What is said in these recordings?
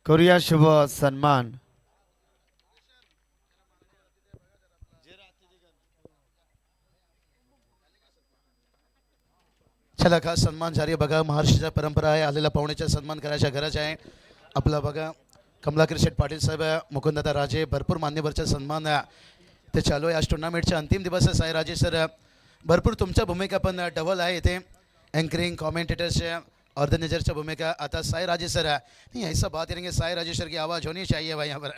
करूया शुभ सन्मान. चला खास सन्मान जारी आहे बघा. महाराष्ट्राच्या परंपरा आहे, आलेल्या पाहुण्याचा सन्मान करायच्या गरज आहे. आपला बघा कमलाकर शेठ पाटील साहेब, मुकुंददादा राजे, भरपूर मान्यवरचा सन्मान ते चालू आहे. आज टुर्नामेंटचा अंतिम दिवस आहे. साई राजे सर, भरपूर तुमच्या भूमिका पण डबल आहे इथे, एंकरिंग कॉमेंटेटर्सच्या ऑर्गनायझरच्या भूमिका. आता साई राजे सर, नहीं ऐसा बात करेंगे, साई राजे सर की आवाज़ होनी चाहिए भाई यहाँ पर.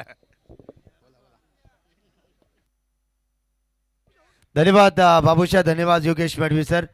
धन्यवाद बाबूशा, धन्यवाद योगेश मडवी सर.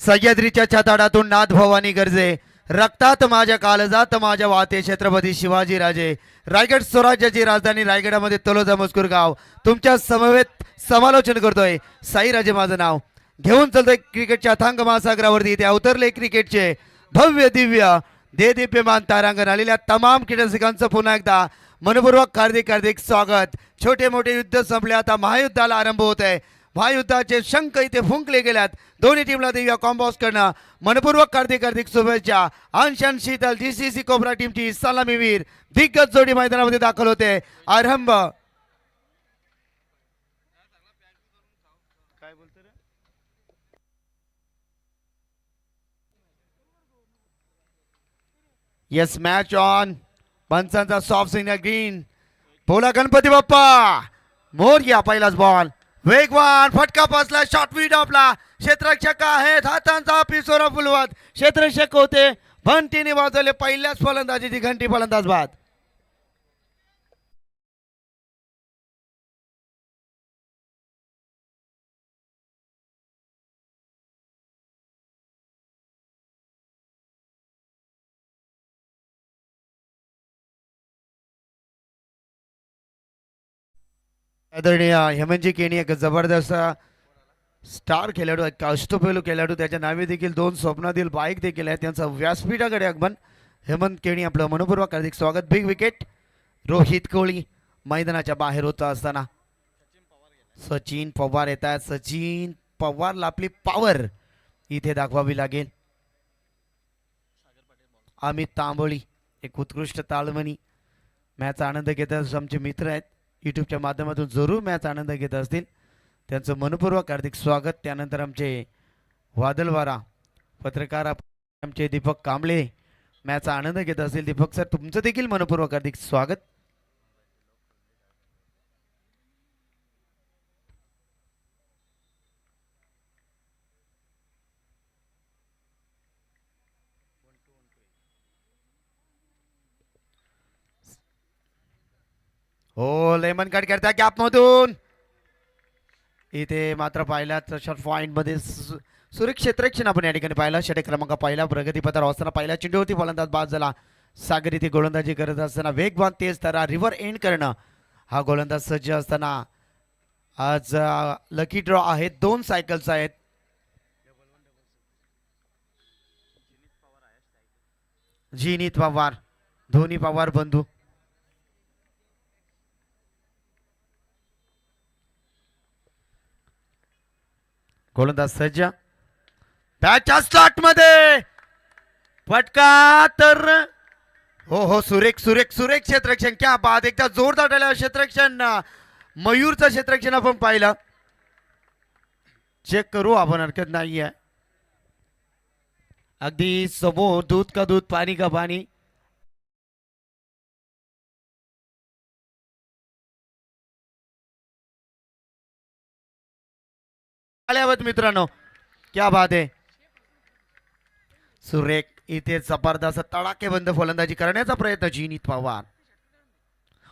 सह्याद्रीच्या छताडातून नाथ भवानी गरजे, रक्तात माझ्या काळजात माझ्या वाते छत्रपती शिवाजी राजे. रायगड स्वराज्याची राजधानी रायगडामध्ये तलोजा मजकूर गाव तुमच्या समवेत समालोचन करतोय. साई राजे माझं नाव घेऊन चलतोय क्रिकेटच्या अथांग महासागरावरती. इथे अवतरले क्रिकेटचे भव्य दिव्य देदीप्यमान तारांगण. आलेल्या तमाम क्रीडारसिकांचं पुन्हा एकदा मनपूर्वक हार्दिक हार्दिक स्वागत. छोटे मोठे युद्ध संपले, आता महायुद्धाला आरंभ होत आहे. महायुद्धाचे शंख इथे फुंकले गेल्यात. दोन्ही टीमला देऊया कॉम्बॉस करणं मनपूर्वक हार्दिक हार्दिक शुभेच्छा. अंशन शीतल जीसीसी कोबरा टीमची सलामीवीर दिग्गज जोडी मैदानामध्ये दाखल होते. आरंभ येस मॅच ऑन. पंचांचा सॉफ्ट सिग्नल ग्रीन. बोला गणपती बाप्पा मोरया. पहिलाच बॉल वेगवान फटका पासला, शॉट विड आपला. क्षेत्ररक्षक आहेत, हातांचा पिसोरा फुलवत क्षेत्ररक्षक होते. घंटीने वाजवले पहिल्याच फलंदाजीची घंटी. फलंदाज बाद. आदरणीय हेमंतजी केणी एक जबरदस्त स्टार खेळाडू, एक अष्टपैलू खेळाडू, त्याच्या नावे देखील 2 स्वप्नातील बाईक देखील आहे. त्यांचं व्यासपीठाकडे आगमन. हेमंत केणी आपलं मनपूर्वक हार्दिक स्वागत. Big wicket. रोहित कोहली मैदानाच्या बाहेर होता असताना सचिन पवार येत आहेत. सचिन पवारला आपली पॉवर इथे दाखवावी लागेल. अमित तांबोळी एक उत्कृष्ट तालमणी मॅचचा आनंद घेत आमचे मित्र आहेत यूट्यूबच्या माध्यमातून, जरूर मॅच आनंद घेत असतील. त्यांचं मनपूर्वक हार्दिक स्वागत. त्यानंतर आमचे वादलवारा पत्रकार आमचे दीपक कांबळे मॅचचा आनंद घेत असतील. दीपक सर तुमचं देखील मनपूर्वक हार्दिक स्वागत. हो लेमन कट करता गॅप मधून. इथे मात्र पाहिला शॉट पॉइंट मध्ये सुरेख क्षेत्ररक्षण आपण या ठिकाणी पाहिला. षटक क्रमांक पहिला प्रगतीपथावर असताना पहिला चेंडू होती, फलंदाज बाद झाला. सागर इथे गोलंदाजी करत असताना वेगवान तेज तारा रिव्हर एंड करणं हा गोलंदाज सज्ज असताना. आज लकी ड्रॉ आहेत, 2 सायकल्स आहेत. जिनीत पवार, धोनी पवार बंधू. गोलंदाज सज्ज. बॅटच्या स्लॉट मध्ये फटका तर हो हो सुरेख सुरेख सुरेख क्षेत्ररक्षण. क्या बात, एकदा जोरदार टाळ्या. क्षेत्ररक्षण मयूरचं क्षेत्ररक्षण आपण पाहिलं. चेक करू आपण, हरकत नाहीये. अगदी समोर दूध का दूध पाणी का पाणी. मित्रांनो क्या बात आहे. सुरेख इथे जबरदस्त तडाखेबंद फलंदाजी करण्याचा प्रयत्न जिनीत पवार.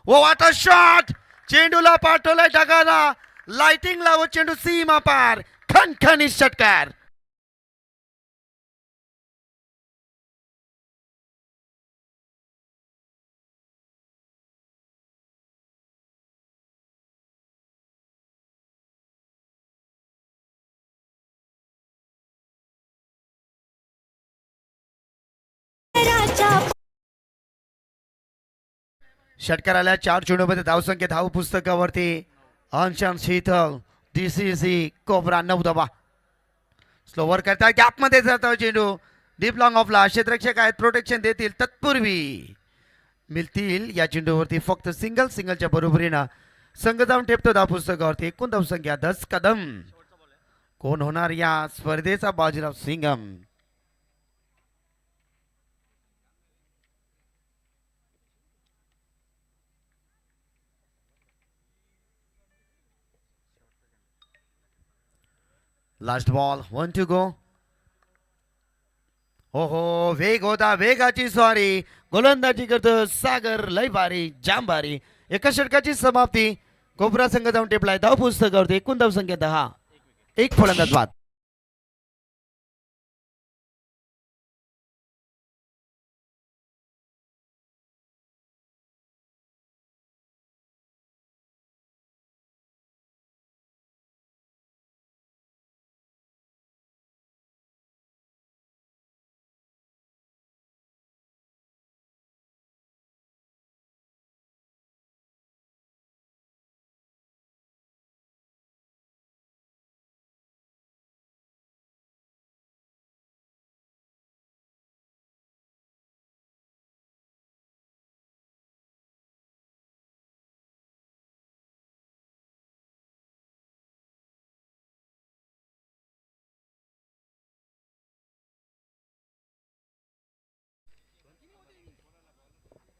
ओ वाट शॉट. चेंडूला पाठवलाय ढगाला, लाइटिंग लावत चेंडू सीमा पार. खणखणीत षटकार. षटकाराला 4 चेंडूमध्ये धावसंख्या धाव पुस्तकावरती. अंशन शीतल डीसीसी कोबरा 9 धावा. स्लोवर करता गॅप मध्ये जातो चेंडू. डीप लॉंग ऑफला क्षेत्ररक्षक आहेत, प्रोटेक्शन देतील तत्पूर्वी मिळतील या चेंडूवरती फक्त सिंगलच्या बरोबरीनं संघ जाऊन ठेपतो धावपुस्तकावरती एकूण धावसंख्या 10 कदम. कोण होणार या स्पर्धेचा Bajirao Singam. Last ball 1 to go. हो हो वेग होता वेगाची स्वारी गोलंदाजी करतो सागर लय भारी जाम भारी. एका षटकाची समाप्ती. कोपरा संघ जाऊन टेपलाय धाव पुस्तकावरती एकूण धावसंख्या 10. एक फलंदाज बाद.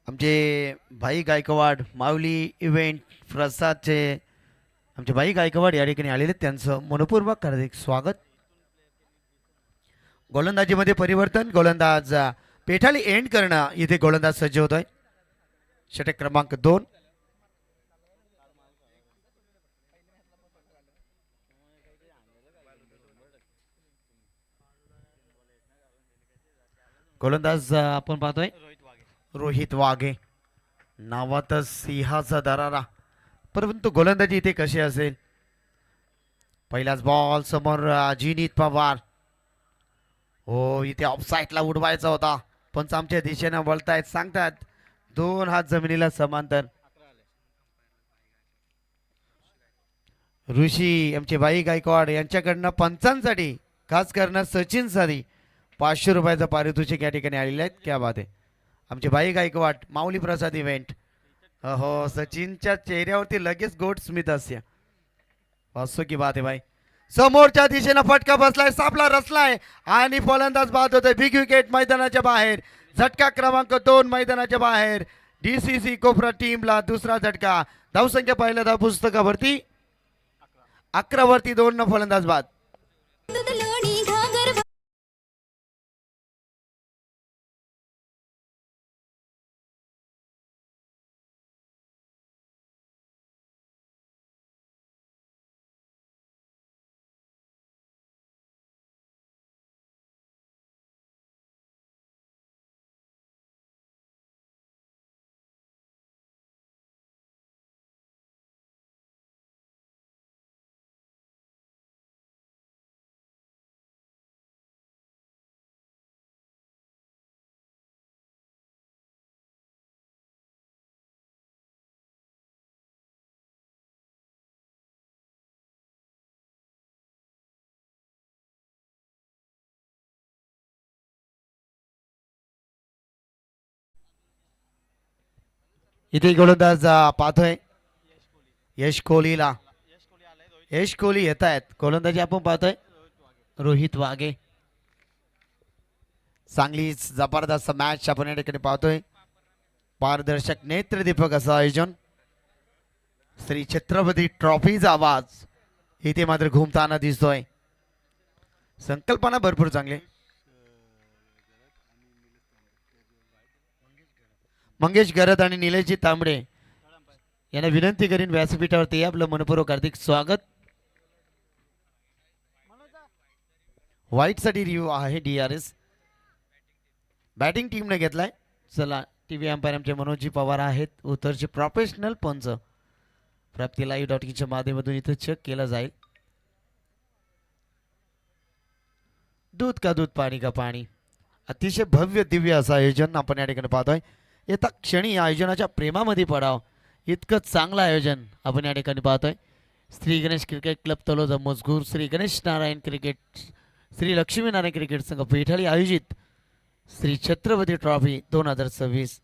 आमचे भाई गायकवाड माऊली इव्हेंट प्रसादचे आमचे भाई गायकवाड या ठिकाणी आलेले त्यांचं मनपूर्वक हार्दिक स्वागत. गोलंदाजीमध्ये परिवर्तन. गोलंदाज पेठाली एंड करणं इथे गोलंदाज सज्ज होतोय. षटक क्रमांक 2. गोलंदाज आपण पाहतोय रोहित वाघे. नावातच सिंहाचा दरारा परंतु गोलंदाजी इथे कशी असेल. पहिलाच बॉल समोर जिनीत पवार. हो इथे ऑफसाईडला उडवायचा होता पंच आमच्या दिशेने बोलतायत सांगतात 2 हात जमिनीला समांतर. ऋषी आमचे बाई गायकवाड यांच्याकडनं पंचांसाठी खास करणं सचिन साठी 500 रुपयाचं पारितोषिक या ठिकाणी आलेले आहेत. क्या बात आहे. आमचे बाई गायकवाड माऊली प्रसाद इव्हेंट. हो सचिनच्या चेहऱ्यावरती लगेच गोड स्मित हास्य. असो की बात आहे भाई. समोरच्या दिशेनं फटका बसलाय सापला रचलाय आणि फलंदाज बाद होतोय. बिग विकेट मैदानाच्या बाहेर. झटका क्रमांक 2 मैदानाच्या बाहेर. डीसीसी कोपरा टीमला दुसरा झटका. धावसंख्या पहिल्या धाव पुस्तकावरती 11 वरती 2 न फलंदाज बाद. इथे गोलंदाज पाहतोय यश कोहलीला. यश कोहली येत आहेत. गोलंदाजी आपण पाहतोय रोहित वाघे. चांगली जबरदस्त मॅच आपण या ठिकाणी पाहतोय. पारदर्शक नेत्रदीपक असं आयोजन. श्री छत्रपती ट्रॉफीचा आवाज इथे मात्र घुमताना दिसतोय. संकल्पना भरपूर चांगली. मंगेश गरत आणि निलेशजी तांबडे यांना विनंती करीन व्यासपीठावरती आपलं मनपूर्वक हार्दिक स्वागत. व्हाईट साठी रिव्ह्यू आहे DRS. बॅटिंग टीमने घेतलाय. चला टीव्ही अंपायर आमचे मनोजी पवार आहेत. उत्तरचे प्रोफेशनल पंच. प्राप्ती live.in माध्यमातून इथं चेक केला जाईल. दूध का दूध पाणी का पाणी. अतिशय भव्य दिव्य असं आयोजन आपण या ठिकाणी पाहतोय. येता क्षणी या आयोजनाच्या प्रेमामध्ये पडाव इतकं चांगलं आयोजन आपण या ठिकाणी पाहतोय. Shri Ganesh cricket club Taloja Majgur. Shri Ganesh Narayan cricket Shri Laxminarayan cricket संघ पेठाळी आयोजित श्री छत्रपती ट्रॉफी 2026.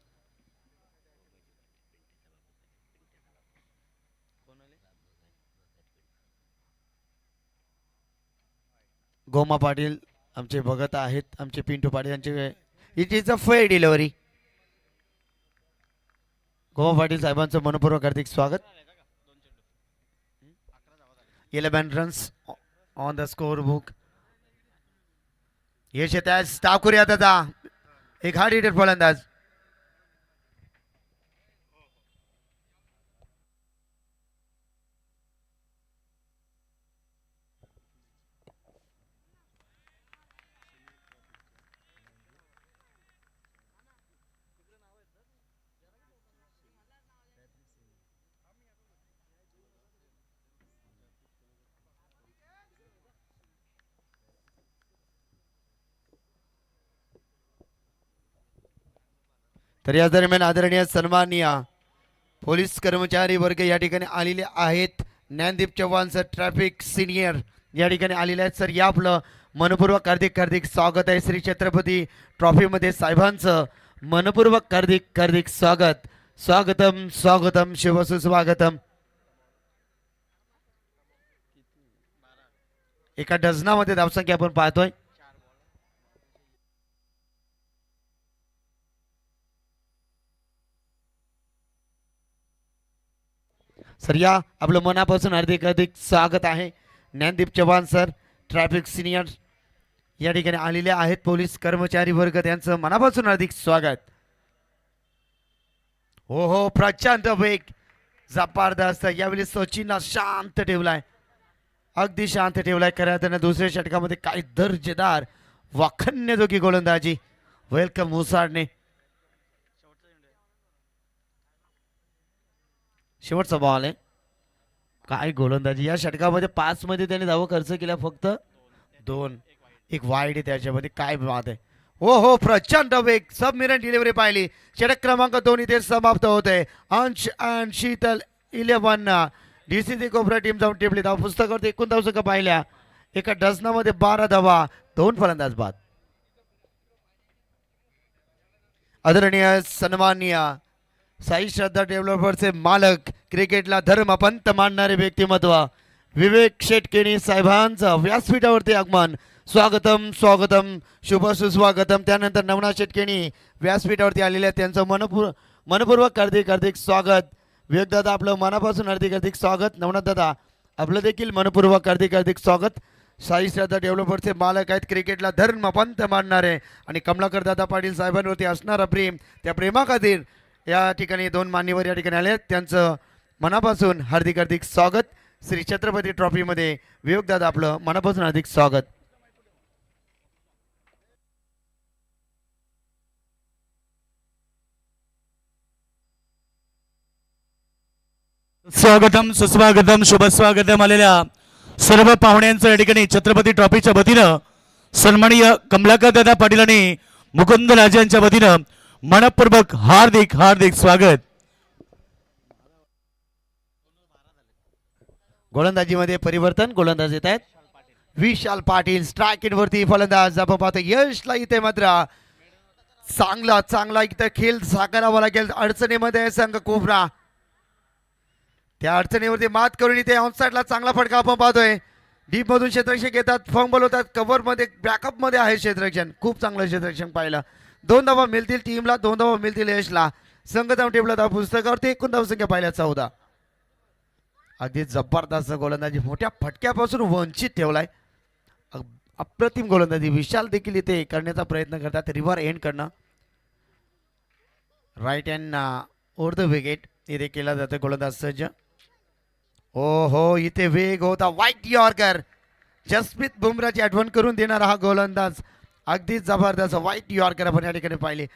गोमा पाटील आमचे बघत आहेत, आमचे पिंटू पाटील यांचे it is a fair delivery. Goma Patil साहेबांचं मनपूर्वक हार्दिक स्वागत. 11 runs on the score book. यश येत आहे, स्टाफ करूया त्याचा एक हार्ड हिटर फलंदाज. तर या दरम्यान आदरणीय सन्माननीय पोलीस कर्मचारी वर्ग या ठिकाणी आलेले आहेत. Gyandeep Chavan sir traffic senior या ठिकाणी आलेले आहेत. सर या आपलं मनपूर्वक हार्दिक हार्दिक स्वागत आहे. श्री छत्रपती ट्रॉफीमध्ये साहेबांचं मनपूर्वक हार्दिक हार्दिक स्वागत. स्वागतम स्वागतम शिव सुस्वागतम. एका डझनामध्ये धावसंख्या आपण पाहतोय. सर या आपलं मनापासून हार्दिक हार्दिक स्वागत आहे. Gyandeep Chavan sir traffic senior या ठिकाणी आलेले आहेत. पोलीस कर्मचारी वर्ग त्यांचं मनापासून हार्दिक स्वागत. हो हो प्रचंड वेग जबरदस्त. यावेळी सचिनला शांत ठेवलाय, अगदी शांत ठेवलाय. खऱ्या अर्थानं दुसऱ्या षटकामध्ये काय दर्जेदार वाखण्याजोगी गोलंदाजी वेलकम मुसाडने. शेवटचा बॉल आहे. काय गोलंदाजी या षटकामध्ये 5 मध्ये त्याने धावा खर्च केल्या फक्त 2. एक वाईड आहे त्याच्यामध्ये. काय बात आहे. हो हो प्रचंड वेग सबमिरन डिलिव्हरी पाहिली. षटक क्रमांक 2 इथे समाप्त होते. अंश अँड शीतल 11 डीसीसी कोपरा टीम जाऊन टिपली धाव पुस्तकावरती 19 धावा पाहिल्या. एका डझनामध्ये 12 धावा 2 फलंदाज बाद. आदरणीय सन्माननीय साई श्रद्धा डेव्हलपर्सचे मालक क्रिकेटला धर्मपंत मानणारे व्यक्तिमत्व विवेक शेटकेणी साहेबांचं व्यासपीठावरती आगमन. स्वागतम स्वागतम शुभ सुस्वागतम. त्यानंतर नवनाथ शेटकेणी व्यासपीठावरती आलेले आहेत. त्यांचं मनपूर्वक हार्दिक हार्दिक स्वागत. विवेक दादा आपलं मनापासून हार्दिक हार्दिक स्वागत. नवनाथ दादा आपलं देखील मनपूर्वक हार्दिक हार्दिक स्वागत. साई श्रद्धा डेव्हलपर्सचे मालक आहेत, क्रिकेटला धर्मपंत मानणारे आणि कमलाकर दादा पाटील साहेबांवरती असणारा प्रेम, त्या प्रेमाखातीर या ठिकाणी 2 मान्यवर या ठिकाणी आले आहेत. त्यांचं मनापासून हार्दिक हार्दिक स्वागत. श्री छत्रपती ट्रॉफीमध्ये विवेक दादा आपलं मनापासून हार्दिक स्वागत. स्वागतम सुस्वागतम शुभ स्वागतम आलेल्या सर्व पाहुण्यांचं या ठिकाणी छत्रपती ट्रॉफीच्या वतीनं सन्माननीय कमलाकर दादा पाटील आणि मुकुंद राजे यांच्या वतीनं मनपूर्वक हार्दिक हार्दिक स्वागत. गोलंदाजीमध्ये परिवर्तन. गोलंदाज येत आहेत विशाल पाटील. स्ट्राईक वरती फलंदाज आपण पाहतो यशला इथे मात्र चांगला इथं खेळ साकारावा लागेल. अडचणीमध्ये संघ कोबरा त्या अडचणीवरती मात करून इथे ऑनसाइडला चांगला फटका आपण पाहतोय. डीप मधून क्षेत्ररक्षक येतात, फंबल होतात, कव्हर मध्ये बॅकअप मध्ये आहे क्षेत्ररक्षण. खूप चांगलं क्षेत्ररक्षण पाहिलं. 2 धावा मिळतील टीमला, 2 धावा मिळतील यशला. संघ धाव टेबला धाव पुस्तकावरती एकूण धावसंख्या पाहिल्या 14. अगदी जबरदस्त गोलंदाजी मोठ्या फटक्यापासून वंचित ठेवलाय. अप्रतिम गोलंदाजी. विशाल देखील इथे करण्याचा प्रयत्न करतात. रिव्हर एंड करणं right hand over the wicket इथे केला जातं. गोलंदाज सज्ज. हो हो इथे वेग होता. वाईट यॉर्कर जसप्रीत बुमराची आठवण करून देणारा हा गोलंदाज. अगदी जबरदस्त वाईट यॉर्कर आपण या ठिकाणी पाहिले.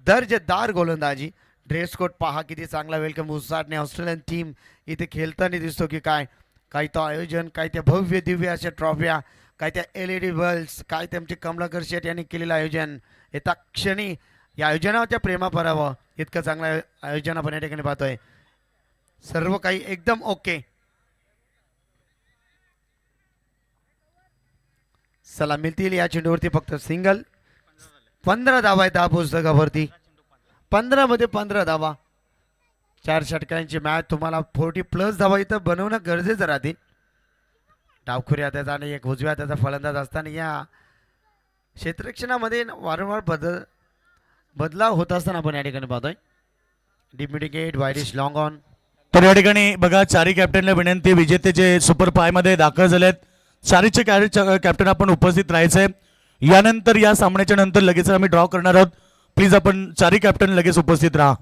दर्जेदार गोलंदाजी. ड्रेस कोड पहा किती चांगला. वेलकम उसाडणे ऑस्ट्रेलियन टीम इथे खेळताना दिसतो की काय काय तो आयोजन, काय त्या भव्य दिव्य अशा ट्रॉफ्या, काय त्या LED बल्ब्स, काय त्यांचे कमलाकर शेठ यांनी केलेलं आयोजन. येता क्षणी या आयोजनाच्या प्रेमा परावं इतकं चांगलं आयोजन आपण या ठिकाणी पाहतोय. सर्व काही एकदम ओके. चला मिळतील या चेंडूवरती फक्त सिंगल. 15 धावा आहेत या पुस्तकावरती. 15 मध्ये 15 धावा. 4 षटकांची मॅच. तुम्हाला 40+ धावा इथं बनवणं गरजेचं राहतील. डावखुरी हाताचा आणि एक उजव्या हाताचा फलंदाज असताना या क्षेत्ररक्षणामध्ये वारंवार बदलाव होत असताना आपण या ठिकाणी पाहतोय. डीप मिडिंग एट वायरिश लॉंग ऑन. तर या ठिकाणी बघा चारी कॅप्टनला विनंती, विजेते जे सुपर फाय मध्ये दाखल झालेत चारीचे कॅप्टन आपण उपस्थित राहायचंय. यानंतर या सामन्याच्या नंतर लगेच आम्ही ड्रॉ करणार आहोत. प्लीज आपण चारी कॅप्टन लगेच उपस्थित राहा.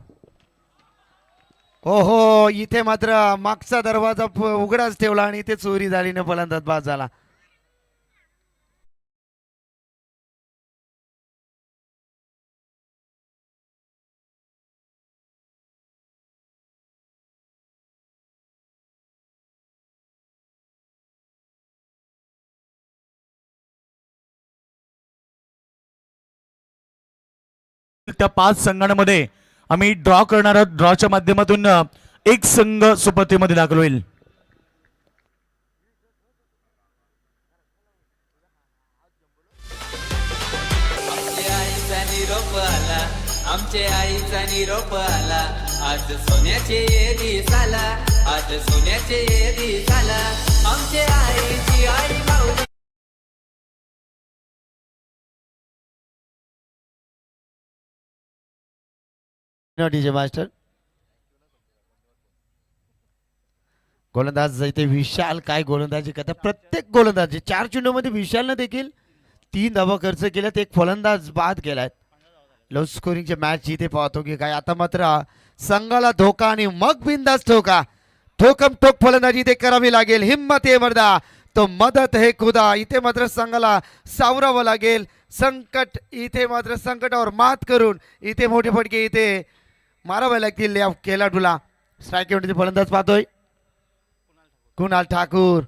हो हो, इथे मात्र मागचा दरवाजा उघडाच ठेवला आणि इथे चोरी झाली न फलंदाज बाद झाला. त्या 5 संघांमध्ये आम्ही ड्रॉ करणार आहोत. ड्रॉच्या माध्यमातून एक संघ सुपतीमध्ये दाखल होईल. आमचे आईचा निरोप आला, आमचे आईचा निरोप आला, आज सोन्याचे दिस आला, आज सोन्याचे दिस आला, आमचे आईची आई माऊली. डीजे मास्टर गोलंदाज इथे विशाल काय गोलंदाजी करतात. प्रत्येक गोलंदाजी 4 चेंडूमध्ये विशालनं देखील 3 धावा खर्च केल्यात, एक फलंदाज बाद केलाय. लो स्कोरिंगचे मॅच इथे पाहतो की काय. आता मात्र संघाला धोका आणि मग बिंदास ठोका, ठोकम ठोक फलंदाजी इथे करावी लागेल. हिम्मत है मर्दा तो मदत है खुदा. इथे मात्र संघाला सावरावं लागेल. संकट इथे मात्र संकटावर मात करून इथे मोठे फटके इथे मारावे लागतील या खेळाडूला. स्ट्राईक एवढे फलंदाज पाहतोय कुणाल ठाकूर.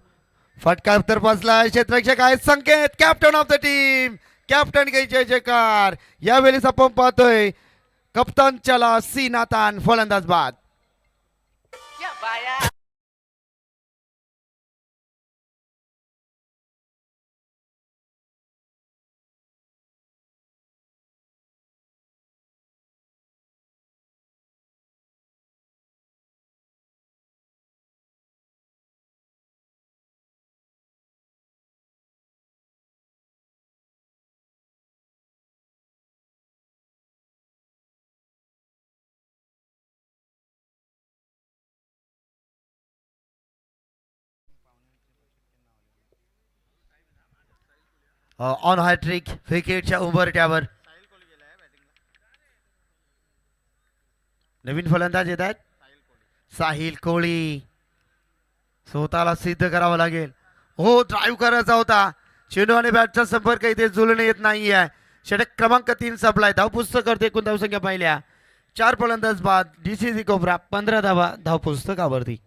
फटका तर बसलाय. क्षेत्ररक्षक आहे Sanket, captain of the team, captain काही जय जयकार. यावेळेस आपण पाहतोय कप्तान चला सी नातान फलंदाज बाद. या बाया ऑन हॅट्रिक विकेटच्या उंबरठ्यावर नवीन फलंदाज येत आहेत. साहिल कोळी. स्वतःला सिद्ध करावं लागेल. हो, ड्राईव्ह करायचा होता. चेंडू आणि बॅटचा संपर्क इथे जुळून येत नाहीये. षटक क्रमांक 3 संपलाय. धावपुस्तक करते एकूण धावसंख्या पाहिल्या 4 फलंदाज बाद. डीसीसी कोबरा 15 धावा धावपुस्तकावरती.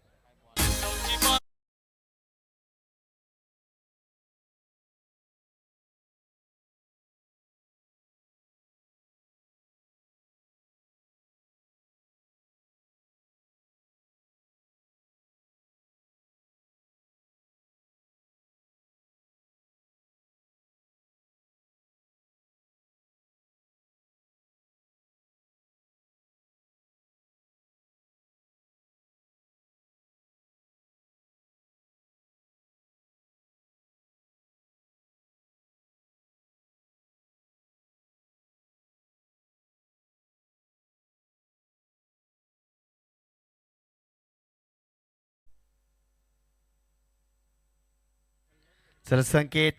चल संकेत,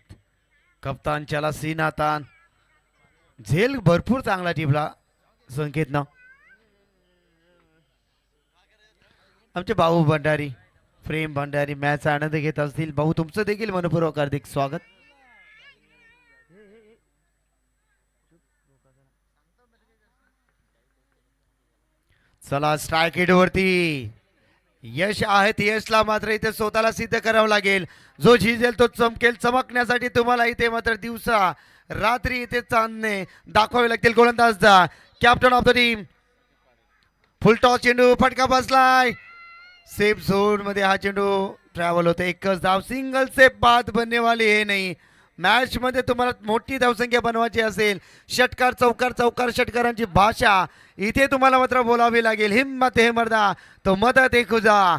कप्तान चला सी नातान. झेल भरपूर चांगला टिपला संकेतनं. आमचे भाऊ भंडारी, प्रेम भंडारी मॅचचा आनंद घेत असतील. भाऊ तुमचं देखील मनपूर्वक हार्दिक स्वागत. चला स्ट्राईक रेट वरती यश आहेत. यशला मात्र इथे स्वतःला सिद्ध करावं लागेल. जो झिजेल तो चमकेल. चमकण्यासाठी तुम्हाला इथे मात्र दिवसा रात्री इथे चांदणे दाखवावे लागतील. गोलंदाजचा captain of the team. Full toss चेंडू फटका बसलाय. सेफ झोन मध्ये हा चेंडू ट्रॅव्हल होते. एकच धाव. सिंगल सेफ बाद बनने वाले हे नाही. मॅच मध्ये तुम्हाला मोठी धावसंख्या बनवायची असेल, षटकार चौकार चौकार षटकारांची भाषा इथे तुम्हाला मात्र बोलावी लागेल. हिम्मत है मर्दा तो मदत है खुदा.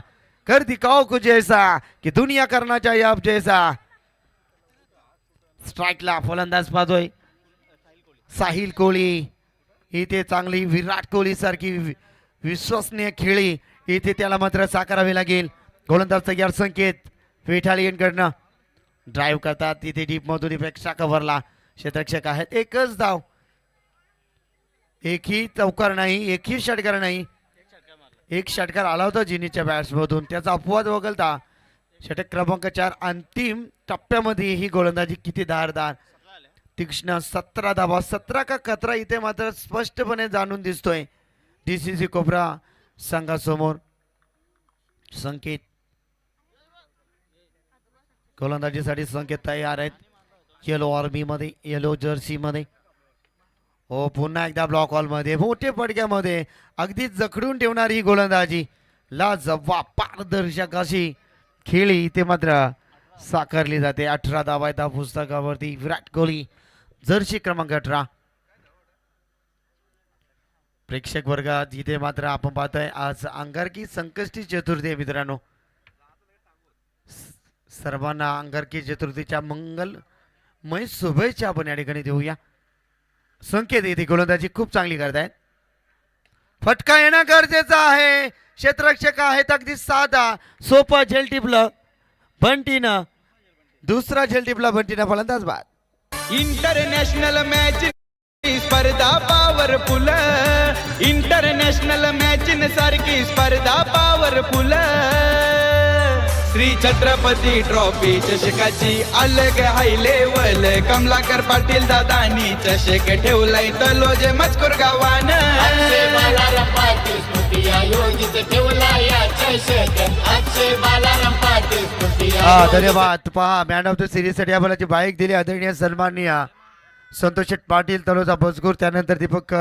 कर दिखाओ कुछ ऐसा कि दुनिया करना चाहिए आप जैसा. स्ट्राईकला फलंदाज पाहतोय साहिल कोहली. इथे चांगली विराट कोहली सारखी विश्वसनीय खेळी इथे त्याला मात्र साकारावी लागेल. गोलंदाज तयार संकेत पेठाली यांकडनं ड्राईव्ह करतात. तिथे डीप मधून पेक्षा कव्हरला क्षेत्ररक्षक आहेत. एकच धाव, एकही चौकार नाही, एकही षटकार नाही. एक षटकार आला होता जिनीच्या बॅट्समधून, त्याचा अपवाद वगळता षटक क्रमांक 4 अंतिम टप्प्यामध्ये ही गोलंदाजी किती धारदार तीक्ष्ण. 17 धावा, 17 का 11 इथे मात्र स्पष्टपणे जाणून दिसतोय डीसीसी कोपरा संघासमोर. संकेत गोलंदाजीसाठी संकेत तयार आहेत येलो आर्मी मध्ये, येलो जर्सी मध्ये. हो पुन्हा एकदा ब्लॉक हॉल मध्ये मोठे पडक्यामध्ये अगदी जखडून ठेवणारी ही गोलंदाजी. लाजवाब पारदर्शक अशी खेळी इथे मात्र साकारली जाते. 18 धावा आहेत पुस्तकावरती. विराट कोहली जर्सी क्रमांक 18. प्रेक्षक वर्गात इथे मात्र आपण पाहतोय आज अंगारकी संकष्टी चतुर्थी आहे मित्रांनो. सर्वांना अंगारकी चतुर्थीच्या मंगलमय शुभेच्छा आपण या ठिकाणी देऊया. संकेत इथे गोलंदाजी खूप चांगली करतायत. फटका येणं गरजेचं आहे. क्षेत्ररक्षक आहेत अगदी साधा सोपा झेल टिपलं बंटीनं. दुसरा झेल टिपला बंटीनं. फलंदाज बाद. इंटरनॅशनल मॅच स्पर्धा पॉवरफुल. इंटरनॅशनल मॅच सारखी स्पर्धा पॉवरफुल. श्री छत्रपती ट्रॉफी चषकाची अलग हाय लेवल. कमलाकर पाटील दादानी चषक ठेवलाय तलोजे मजकूर गावान. धन्यवाद. पहा मॅन ऑफ द सिरीज साठी आपल्याला बाईक दिली आदरणीय सन्माननीय संतोष शेठ पाटील तलोजा मजकूर. त्यानंतर दीपक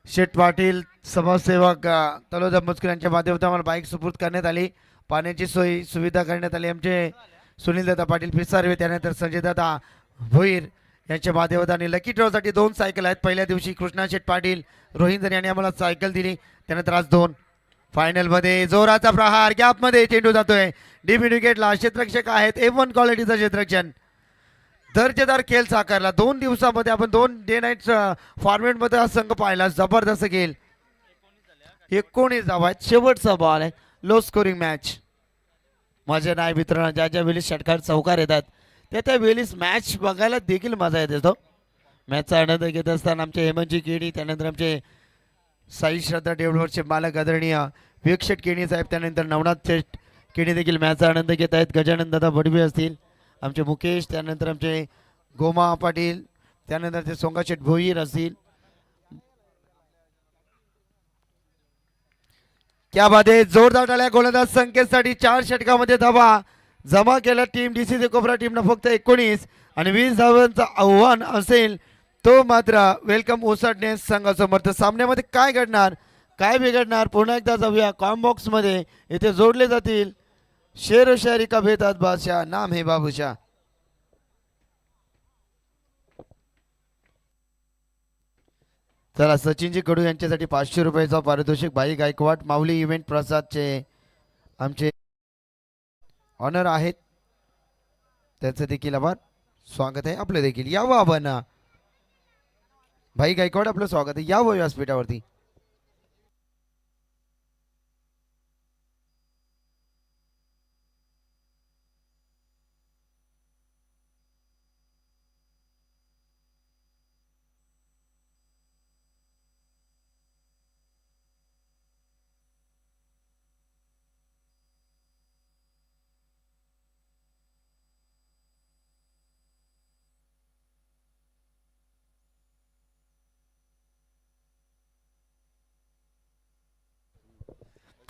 शेठ पाटील समाजसेवक तलोजा मजकूर यांच्या माध्यमातून आम्हाला बाईक सुपूर्द करण्यात आली. पाण्याची सोयी सुविधा करण्यात आली. आमचे सुनीलदादा पाटील पिसारवे त्यानंतर संजयदादा भोईर यांच्या माध्यमातून. लकी ड्रॉसाठी 2 सायकल आहेत. पहिल्या दिवशी कृष्णा शेठ पाटील रोहिंदर यांनी आम्हाला सायकल दिली. त्यानंतर आज 2 फायनल मध्ये जोराचा प्रहार गॅप मध्ये चेंडू जातोय डीप विकेटला. क्षेत्ररक्षक आहेत A1 क्वालिटीचा क्षेत्ररक्षण. दर्जेदार खेळ साकारला. 2 दिवसामध्ये आपण 2 डे नाईट फॉर्मेट मध्ये हा संघ पाहिला. जबरदस्त खेळ. 19 धावा आहेत. शेवटचा बॉल आहे. Low scoring match. माझ्या नाही मित्रांनो ज्या वेळी षटकार चौकार येतात त्या वेळीस मॅच बघायला देखील मजा येते. तो मॅचचा आनंद घेत असताना आमचे हेमंतजी केणी त्यानंतर आमचे साई श्रद्धा डेव्हलपरचे मालक आदरणीय विवेक केणी साहेब त्यानंतर नवनाथ शेठ केणी देखील मॅचचा आनंद घेत आहेत. गजानन दादा बडवे असतील आमचे मुकेश त्यानंतर आमचे गोमा पाटील त्यानंतर ते सोंगा शेठ भोईर असतील. क्या बात आहे. जोरदार टाळ्या गोलंदाज संकेतसाठी. 4 षटकामध्ये धावा जमा केला टीम डीसीसी कोपरा टीमनं फक्त 19 आणि 20 धावांचं आव्हान असेल तो मात्र वेलकम ओसाडणे संघासमोर. तर सामन्यामध्ये काय घडणार काय बिघडणार पुन्हा एकदा जाऊया कॉम्बॉक्स मध्ये. इथे जोडले जातील शेर शायरी का बेताज बादशाह नाम है बाबूशाह. चला सचिनजी कडू यांच्यासाठी 500 रुपयाचा पारितोषिक. भाई गायकवाड माऊली इव्हेंट प्रसादचे आमचे ऑनर आहेत त्याचं देखील आभार स्वागत आहे आपलं देखील. यावं आपण भाई गायकवाड आपलं स्वागत आहे. यावं व्यासपीठावरती.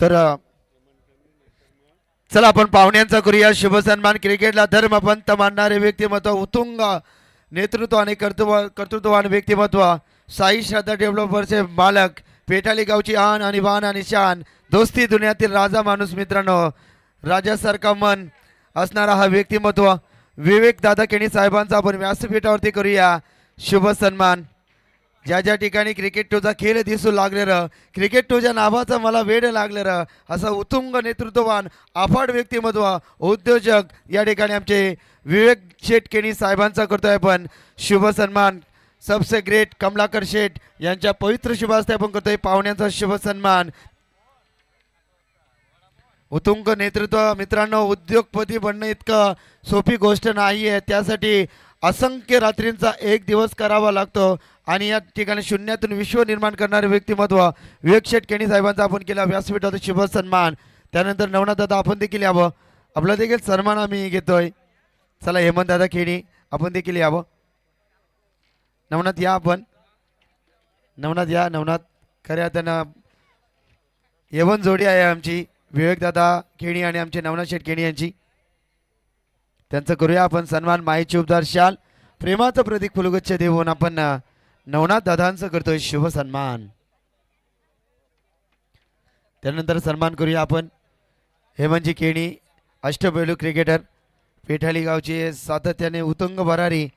तर चला आपण पाहुण्यांचा करूया शुभ सन्मान. क्रिकेटला धर्मपंथ मानणारे व्यक्तिमत्व उत्तुंग नेतृत्व आणि कर्तृत्ववान व्यक्तिमत्व साई श्रद्धा डेव्हलपरचे मालक पेठाली गावची आन आणि बाण आणि शान दोस्ती दुनियातील राजा माणूस. मित्रांनो राजासारखा मन असणारा हा व्यक्तिमत्व विवेक दादा केणी साहेबांचा आपण व्यासपीठावरती करूया शुभ सन्मान. ज्या ज्या ठिकाणी क्रिकेट टूचा खेळ दिसू लागलेलं, क्रिकेट टूच्या नावाचं मला वेड लागलेलं, असं उत्तुंग नेतृत्ववान अफाट व्यक्तिमत्व उद्योजक या ठिकाणी आमचे विवेक शेठ केणी साहेबांचा करतोय आपण शुभ सन्मान. सबसे ग्रेट कमलाकर शेठ यांच्या पवित्र शुभास्ते आपण करतोय पाहुण्यांचा शुभ सन्मान. उत्तुंग नेतृत्व मित्रांनो, उद्योगपती बनणं इतकं सोपी गोष्ट नाही आहे. त्यासाठी असंख्य रात्रींचा एक दिवस करावा लागतो आणि या ठिकाणी शून्यातून विश्व निर्माण करणारे व्यक्तिमत्व विवेक शेठ केणी साहेबांचा आपण केला व्यासपीठाचा शुभ सन्मान. त्यानंतर नवनाथ दादा आपण देखील यावं, आपला देखील सन्मान आम्ही घेतोय. चला हेमंत दादा केणी आपण देखील यावं. नवनाथ या, आपण नवनाथ या. नवनाथ खऱ्या त्यांना येवन जोडी आहे आमची विवेक दादा केणी आणि आमचे नवनाथ शेठ केणी यांची. त्यांचं करूया आपण सन्मान. माईची उपदार शाल प्रेमाचं प्रतीक फुलगुच्छ देऊन आपण नवनाथ दादांचं करतोय शुभ सन्मान. त्यानंतर सन्मान करूया आपण हेमंतजी केणी अष्टपैलू क्रिकेटर पेठाली गावचे, सातत्याने उतुंग भरारी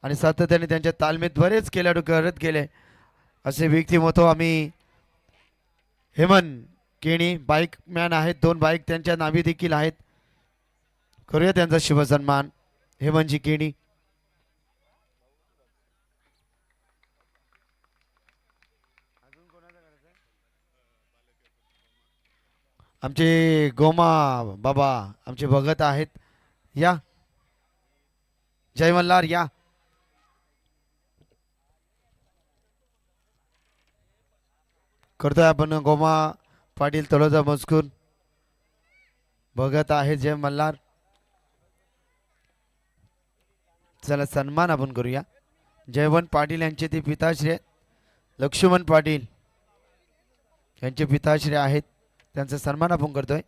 आणि सातत्याने त्यांच्या तालमीत बरेच खेळाडू करत गेले असे व्यक्तिमत्व आम्ही. हेमंत केणी बाईक मॅन आहेत, 2 बाईक त्यांच्या नावी देखील आहेत. करूया त्यांचा शुभ सन्मान. हेमंतजी केणी आमचे गोमा बाबा आमचे भगत आहेत. या जय मल्हार या. करतोय आपण गोमा पाटील तळोजा मजकूर भगत आहे जय मल्हार. चला सन्मान आपण करूया. जयवंत पाटील यांचे ते पिताश्री आहेत, लक्ष्मण पाटील यांचे पिताश्री आहेत, त्यांचा सन्मान आपण करतोय.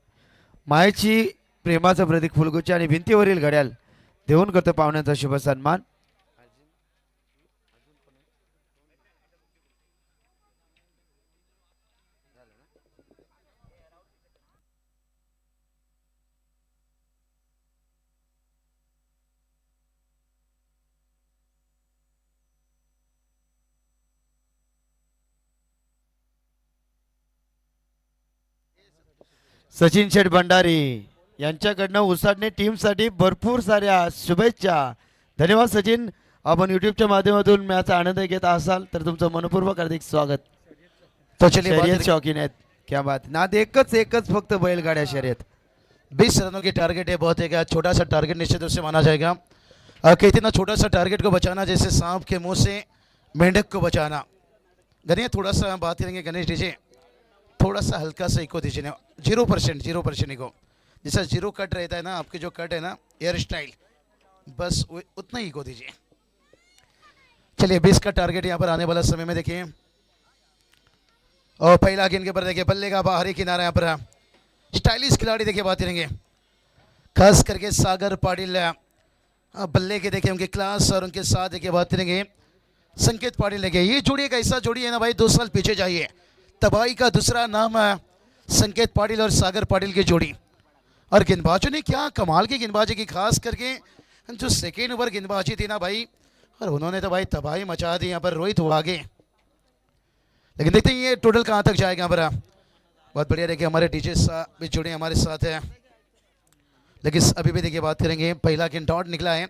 मायेची प्रेमाचं प्रतीक फुलगुच्छ आणि भिंतीवरील घड्याळ देऊन करतो पाहुण्यांचा शुभ सन्मान. सचिन शेठ भंडारी यांच्याकडनं उसाडणे टीमसाठी भरपूर साऱ्या शुभेच्छा. धन्यवाद सचिन. आपण यूट्यूबच्या माध्यमातून मॅचचा आनंद घेत असाल तर तुमचं मनपूर्वक हार्दिक स्वागत. तो चलिए शर्यत बात शौकीन आहेत. क्या बात. नाद एकच फक्त बैलगाड्या शर्यत. 20 रनों की टारगेट है, बहुत एक छोटा सा टारगेट निश्चित रूप से माना जाएगा. कहते ना छोटा सा टारगेट को बचाना जैसे सांप के मुंह से मेंढक को बचाना. गणेश थोड़ा सा बात करेंगे. गणेश डीजे थोड़ा सा हल्का सा इको दीजिए ना. 0% इको. जैसा 0 कट रहता है ना, आपके जो कट है ना हेयर स्टाइल, बस उतना ही इको दीजिए. चलिए 20 का टारगेट यहाँ पर आने वाला समय में देखिए. और पहला गेंद के ऊपर देखिए बल्ले का बाहरी किनारा यहाँ पर स्टाइलिश खिलाड़ी देखिए बात करेंगे, खास करके सागर पाटिल बल्ले के देखिए उनके क्लास और उनके साथ देखिए बात करेंगे संकेत पाटिल. देखिए ये जोड़ी एक ऐसा जोड़ी है ना भाई, 2 साल पीछे जाइए, तबाही का दूसरा नाम है संकेत पाटिल और सागर पाटिल की जोड़ी. और गेंदबाजों ने क्या कमाल की गेंदबाजी की, खास करके जो सेकेंड ओवर गेंदबाजी थी ना भाई, और उन्होंने तो भाई तबाही मचा दी. यहाँ पर रोहित हुआ आगे, लेकिन देखते हैं ये टोटल कहाँ तक जाएगा. यहाँ पर बहुत बढ़िया देखिए हमारे डीजे साहब भी जुड़े हमारे साथ है. लेकिन अभी भी देखिए बात करेंगे, पहला गेंद डॉट निकला है,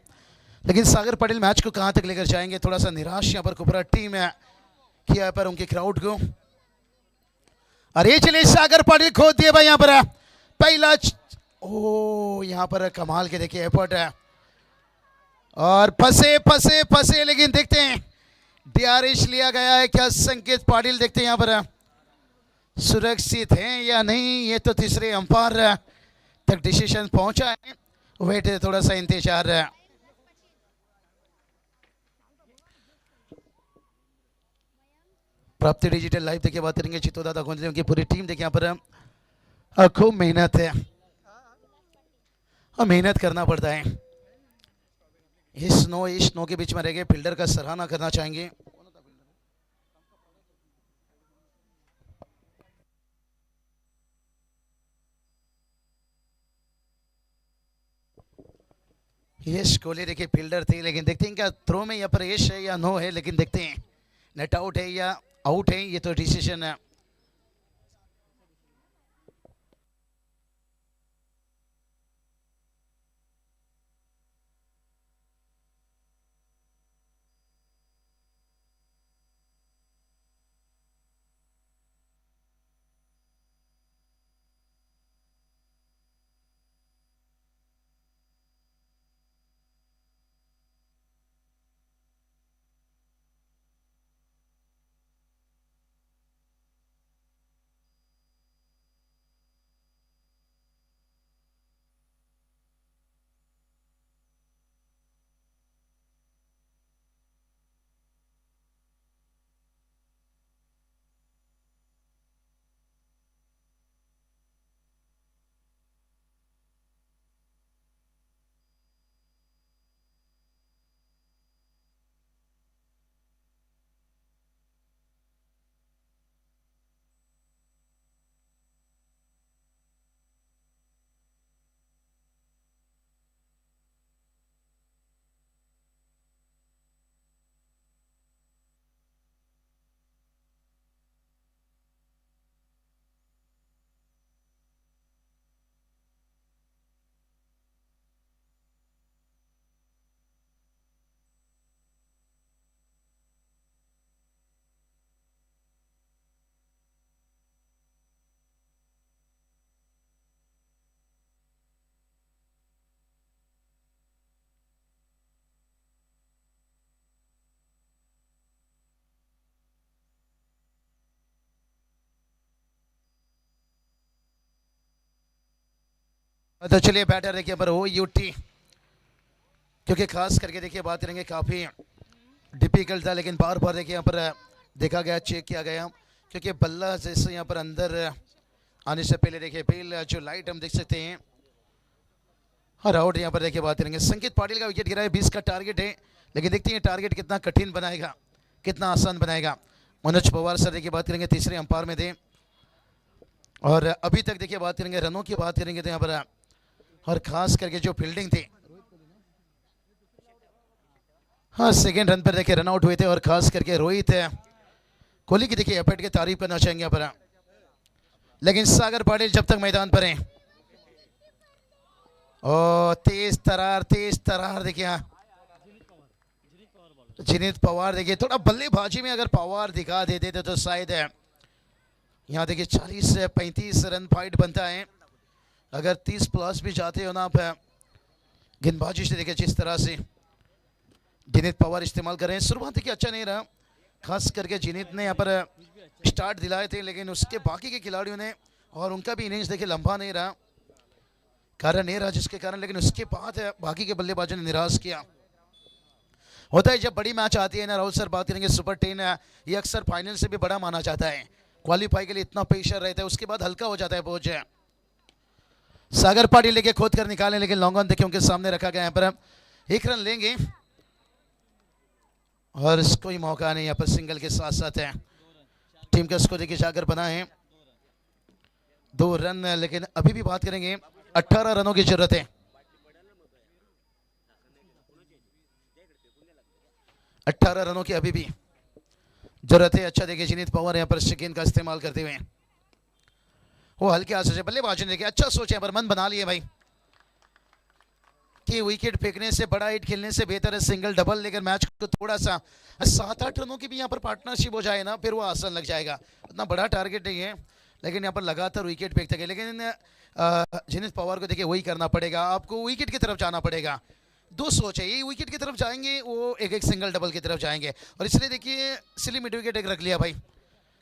लेकिन सागर पाटिल मैच को कहाँ तक लेकर जाएंगे. थोड़ा सा निराश यहाँ पर कुपरा टीम है किया यहाँ पर उनके क्राउड को. अरे चलिए सागर पाटिल खोद दिए भाई यहाँ पर पहला. ओ यहाँ पर कमाल के देखिए एफर्ट है और फंसे, लेकिन देखते हैं डीआरएस लिया गया है क्या संकेत पाटिल. देखते हैं यहाँ पर सुरक्षित हैं या नहीं, ये तो तीसरे अंपायर तक डिसीजन पहुंचा है. वेट थोड़ा सा इंतजार है. प्राप्ति डिजिटल लाइव देखिए बात करेंगे चित्तो दादा गोंजले उनकी पूरी टीम देखिए यहाँ पर खूब मेहनत है और मेहनत करना पड़ता है. इस स्नो के बीच में रह गए फील्डर का सराहना करना चाहेंगे. यश कोहली देखिए फील्डर थे, लेकिन देखते हैं क्या थ्रो में यहाँ पर यश है या नो है, लेकिन देखते हैं नेट आउट है या आउट है, ये तो डिसीजन है। तो चलिए बैटर देखिए पर हो यूटी, क्योंकि खास करके देखिए बात करेंगे काफ़ी डिफिकल्ट था, लेकिन बार बार देखिए यहाँ पर देखा गया, चेक किया गया, क्योंकि बल्ला जैसे यहाँ पर अंदर आने से पहले देखिए पहले जो लाइट हम देख सकते हैं। और आउट यहाँ पर देखिए बात करेंगे संकेत पाटिल का विकेट गिरा है, 20 का टारगेट है, लेकिन देखते हैं टारगेट कितना कठिन बनाएगा, कितना आसान बनाएगा। मनोज पवार सर देखिए बात करेंगे तीसरे अंपायर में थे, और अभी तक देखिए बात करेंगे रनों की बात करेंगे तो यहाँ पर और खास करके जो फील्डिंग थी, हाँ सेकेंड रन पर देखिए रन आउट हुए थे, और खास करके रोहित कोहली की देखिए एफर्ट की तारीफ करना चाहेंगे यहाँ पर। लेकिन सागर पाटिल जब तक मैदान पर हैं, और तेज तरार देखिए जिनीत पवार देखिए थोड़ा बल्लेबाजी में अगर पवार दिखा देते तो शायद यहाँ देखिए 40 से 35 रन फाइट बनता है। अगर 30 प्लस भी जाते हो ना आप गेंदबाजी से देखिए जिस तरह से जिनीत पवार इस्तेमाल कर रहे हैं, शुरुआत देखिए अच्छा नहीं रहा, खास करके जिनीत ने यहाँ पर स्टार्ट दिलाए थे, लेकिन उसके बाकी के खिलाड़ियों ने और उनका भी इनिंग्स देखिए लंबा नहीं रहा, कारण नहीं रहा जिसके कारण, लेकिन उसके बाद बाकी के बल्लेबाजों ने निराश किया। होता है जब बड़ी मैच आती है ना राहुल सर, बात करेंगे सुपर 10 ये अक्सर फाइनल से भी बड़ा माना जाता है, क्वालिफाई के लिए इतना प्रेशर रहता है, उसके बाद हल्का हो जाता है बोझ। सागर पाटिल लेके खोद कर निकालें, लेकिन लॉन्ग ऑन देखिए उनके सामने रखा गया, यहाँ पर 1 रन लेंगे, और कोई मौका नहीं यहाँ पर सिंगल के साथ साथ है टीम का स्कोर देखिए जाकर बना है 2 रन, लेकिन अभी भी बात करेंगे 18 रनों की जरूरत है, 18 रनों की अभी भी जरूरत है। अच्छा देखिए जिनीत पवार यहाँ पर गेंद का इस्तेमाल करते हुए वो हल्के हाथ से बल्लेबाजी ने देखिए अच्छा सोचे, पर मन बना लिए भाई कि विकेट फेंकने से बड़ा हिट खेलने से बेहतर है सिंगल डबल, लेकर मैच को थोड़ा सा 7-8 रनों की भी यहाँ पर पार्टनरशिप हो जाए ना, फिर वो आसान लग जाएगा। इतना बड़ा टारगेट नहीं है, लेकिन यहाँ पर लगातार विकेट फेंकते गए, लेकिन जिनीत पवार को देखिए वही करना पड़ेगा, आपको विकेट की तरफ जाना पड़ेगा। 2 सोच है, ये विकेट की तरफ जाएंगे, वो एक सिंगल डबल की तरफ जाएंगे, और इसलिए देखिए सिली मिड विकेट एक रख लिया भाई।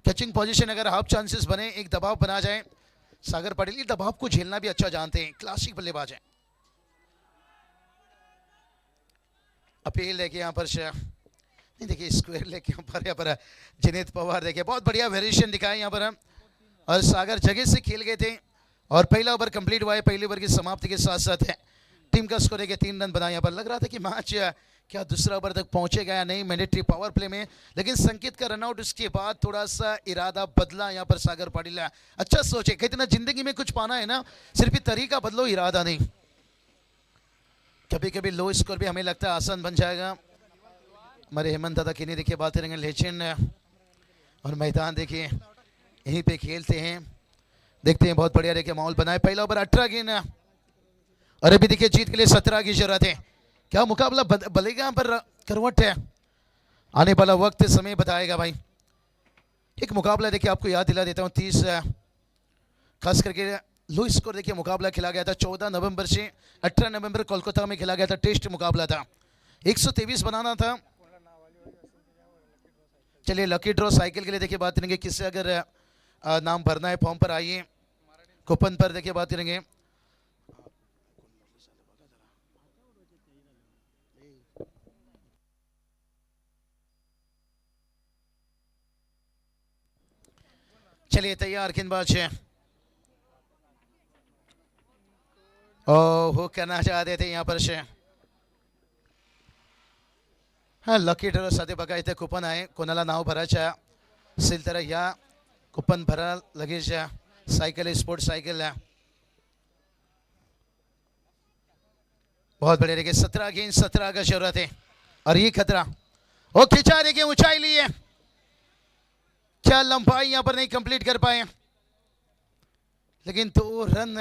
कैचिंग पोजीशन अगर हाफ चांसेस बने, एक दबाव बना जाए, सागर पाटिल ये दबाव को झेलना भी अच्छा जानते हैं, क्लासिक बल्लेबाज हैं। अपील देखिए यहाँ पर नहीं देखिए स्क्वायर लेके यहाँ पर जिनीत पवार देखिए बहुत बढ़िया वेरिएशन दिखाए यहाँ पर, और सागर जगह से खेल गए थे, और पहला ओवर कंप्लीट हुआ है, पहले ओवर की समाप्ति के साथ साथ है टीम का स्कोर देखिए 3 रन बना। यहाँ पर लग रहा था कि मैच क्या दूसरा ओवर तक पहुंचेगा या नहीं, मैंडेटरी पावर प्ले में, लेकिन संकेत का रनआउट उसके बाद थोड़ा सा इरादा बदला यहाँ पर सागर पाटिल। अच्छा सोचे, कहते ना जिंदगी में कुछ पाना है ना, सिर्फ तरीका बदलो, इरादा नहीं। कभी कभी लो स्कोर भी हमें लगता है आसान बन जाएगा, हमारे हेमंत दादा किन्हीं देखिए बात करेंगे लेजेंड और मैदान देखिए यहीं पे खेलते हैं। देखते हैं बहुत बढ़िया देखिए माहौल बनाए। पहला ओवर 18 गेंद और अभी देखिए जीत के लिए 17 की जरूरत है। क्या मुकाबला बलेगा यहाँ पर करवट है, आने वाला वक्त समय बताएगा भाई। एक मुकाबला देखिए आपको याद दिला देता हूँ 30 खास करके लो स्कोर देखिए मुकाबला खेला गया था 14 नवंबर से 18 नवंबर कोलकाता में खेला गया था। टेस्ट मुकाबला था, 123 बनाना था। चलिए लकी ड्रॉ साइकिल के लिए देखिए बात करेंगे किससे अगर नाम भरना है फॉर्म पर आइए, कूपन पर देखिए बात करेंगे। चलिए तैयार गेंदबाज है हो करना चाहते थे यहाँ पर से। हाँ लकी ड्रॉ साथे बघा इथे कुपन आहे, कोणाला नाव भरायचं असेल तर या कुपन भरा लगेच साइकिल स्पोर्ट साइकिल है। बहुत बढ़िया देखिए 17 गेंद 17 का जरूरत है और ये खतरा वो खिंचा देखिए ऊंचाई ली है। क्या लंबाई यहां पर नहीं कंप्लीट कर पाए, लेकिन 2 रन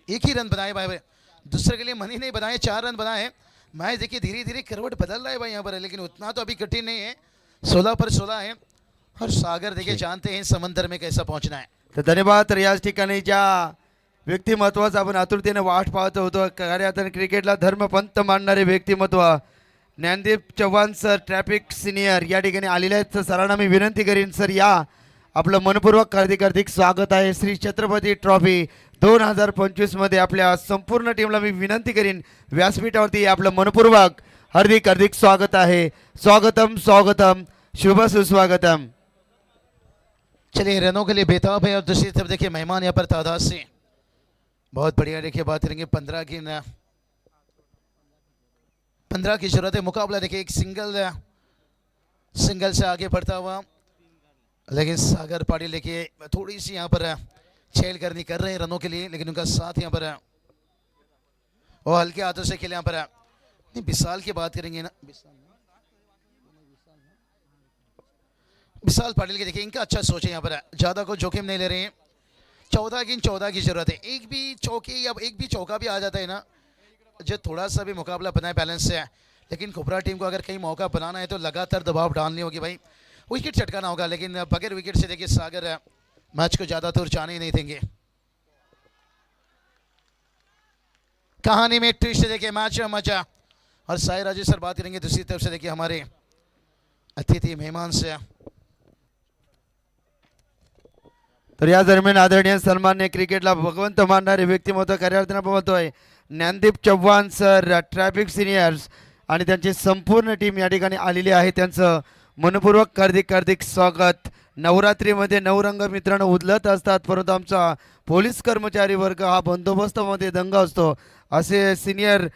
एक ही रन बनाए भाई, दूसरे के लिए मनी नहीं बनाए, 4 रन बनाए। मैच देखिए धीरे धीरे करवट बदल रहा है भाई यहाँ पर, लेकिन उतना तो अभी कठिन नहीं है। 16 पर 16 है और सागर देखिए जानते हैं समंदर में कैसा पहुंचना है। तर धन्यवाद। तर याच ठिकाणी ज्या व्यक्तिमत्वाचं आपण आतुरतेने वाट पाहत होतो, कार्यातून क्रिकेटला धर्मपंथ मानणारे व्यक्तिमत्व Gyandeep Chavan sir traffic senior या ठिकाणी आलेले आहेत। तर सरांना मी विनंती करीन सर या, आपलं मनपूर्वक हार्दिक स्वागत आहे। श्री छत्रपती ट्रॉफी 2025 मध्ये आपल्या संपूर्ण टीमला मी विनंती करीन व्यासपीठावरती आपलं मनपूर्वक हार्दिक स्वागत आहे। स्वागतम स्वागतम शुभ सुस्वागतम। चलिए रनों के लिए बेताब है और दूसरी तरफ देखिए मेहमान यहाँ पर तादाद से बहुत बढ़िया देखिए बात करेंगे। 15 की जरूरत है। मुकाबला देखिए एक सिंगल से आगे बढ़ता हुआ, लेकिन सागर पाटिल देखिए थोड़ी सी यहाँ पर छेल करनी कर रहे हैं रनों के लिए, लेकिन उनका साथ यहाँ पर वो हल्के हाथों से खेले यहाँ पर। नहीं विशाल की बात करेंगे ना, विशाल पाटिल के देखिए इनका अच्छा सोच है यहाँ पर, ज्यादा को जोखिम नहीं ले रहे हैं। 14 गेंद 14 की जरूरत है। एक भी चौकी या एक भी चौका भी आ जाता है ना, जो थोड़ा सा भी मुकाबला बनाए बैलेंस से है। लेकिन खोपरा टीम को अगर कहीं मौका बनाना है तो लगातार दबाव डालनी होगी भाई, विकेट चटकाना होगा। लेकिन बगैर विकेट से देखिए सागर मैच को ज्यादा दूर जाने ही नहीं देंगे। कहानी में ट्विस्ट देखिए मैच में मजा। और साई राजेश सर बात करेंगे दूसरी तरफ से देखिए हमारे अतिथि मेहमान से। तर या दरम्यान आदरणीय सन्मान्य क्रिकेटला भगवंत मानणारे व्यक्तिमत्व कार्यार्थना पाहतोय Gyandeep Chavan sir traffic seniors आणि त्यांची संपूर्ण टीम या ठिकाणी आलेली आहे। त्यांचं मनपूर्वक हार्दिक स्वागत। नवरात्रीमध्ये नवरंग मित्रांनो उधळत असतात, परंतु आमचा पोलीस कर्मचारी वर्ग हा बंदोबस्तामध्ये दंग असतो। असे सिनियर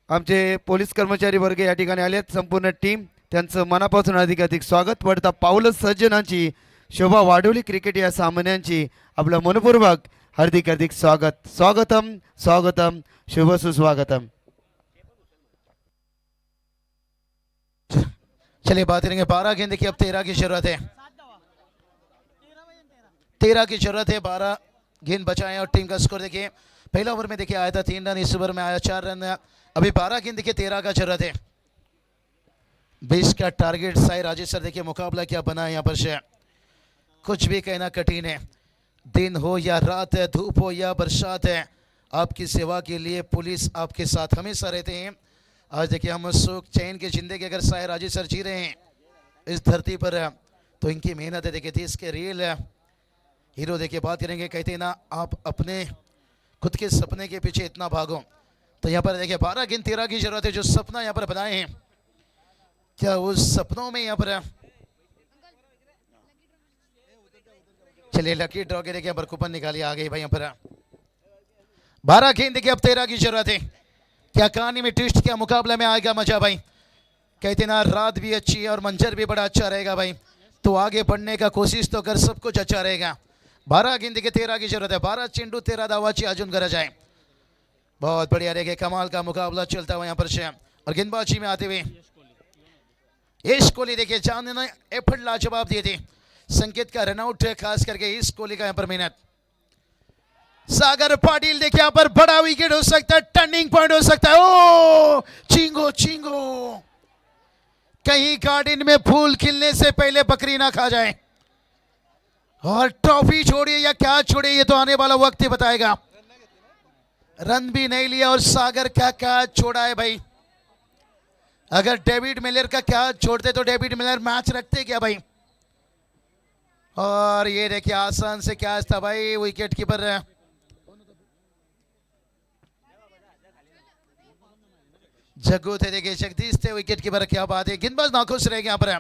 आमचे पोलीस कर्मचारी वर्ग या ठिकाणी आलेत, संपूर्ण टीम त्यांचं मनापासून अधिक स्वागत। पडता पाऊल सज्जनांची शोभा वाढवली क्रिकेट या सामन्यांची आपलं मनपूर्वक हार्दिक स्वागत। स्वागतम स्वागतम शुभ सुस्वागतम। चलिए बात करेंगे 12 गेंद की, अब 13 की जरूरत है। 13 की जरूरत है, 12 गेंद बचाएं। और टीम का स्कोर देखिए पहला ओवर में देखिए आया था 3 रन, इस ओवर में आया 4 रन। अभी 12 गेंद देखिए 13 का जरूरत है। 20 का टारगेट। साई राजेश सर देखिए मुकाबला क्या बना है यहाँ पर से, कुछ भी कहना कठिन है। दिन हो या रात है, धूप हो या बरसात है, आपकी सेवा के लिए पुलिस आपके साथ हमेशा रहते हैं। आज देखिए हम सुख चैन की जिंदगी अगर साई राजेश सर जी रहे हैं इस धरती पर, तो इनकी मेहनत है देखिए देश के रियल हीरो। देखिए बात करेंगे, कहते हैं ना आप अपने खुद के सपने के पीछे इतना भागो, तो यहाँ पर देखिए 12 गेंद 13 की जरूरत है। जो सपना यहाँ पर बनाए हैं, क्या उस सपनों में यहाँ पर चलिए लकी ड्रॉ के देखिए कूपन निकालिए आ गई भाई यहाँ पर। 12 गेंद देखिए अब 13 की जरूरत है। क्या कहानी में ट्विस्ट, क्या मुकाबला में आएगा मजा भाई। कहते ना रात भी अच्छी है और मंजर भी बड़ा अच्छा रहेगा भाई, तो आगे बढ़ने का कोशिश तो कर, सब कुछ अच्छा रहेगा। 12 गेंद देखिए 13 की जरूरत है। 12 चेंडू 13 धावाची अजून गरज आहे। बहुत बढ़िया देखिए कमाल का मुकाबला चलता हुआ यहाँ पर से। और गेंदबाजी में आते हुए इस कोहली देखिए चांद ने एफर्ट लाजवाब दिए थे, संकेत का रनआउट खास करके इस कोहली का यहाँ पर मेहनत। सागर पाटिल देखिए यहाँ पर बड़ा विकेट हो सकता है, टर्निंग पॉइंट हो सकता है। ओ चिंगो चिंगो, कहीं गार्डन में फूल खिलने से पहले बकरी ना खा जाए। और ट्रॉफी छोड़िए या क्या छोड़िए ये तो आने वाला वक्त ही बताएगा। रन भी नहीं लिया और सागर क्या क्या छोड़ा है भाई। अगर डेविड मिलर का क्या छोड़ते तो डेविड मिलर मैच रखते क्या भाई। और ये देखिए आसान से क्या था भाई, विकेट कीपर जग्गू थे, देखिए जगदीश थे विकेट कीपर। क्या बात है, गेंदबाज नाखुश रह गया यहाँ पर।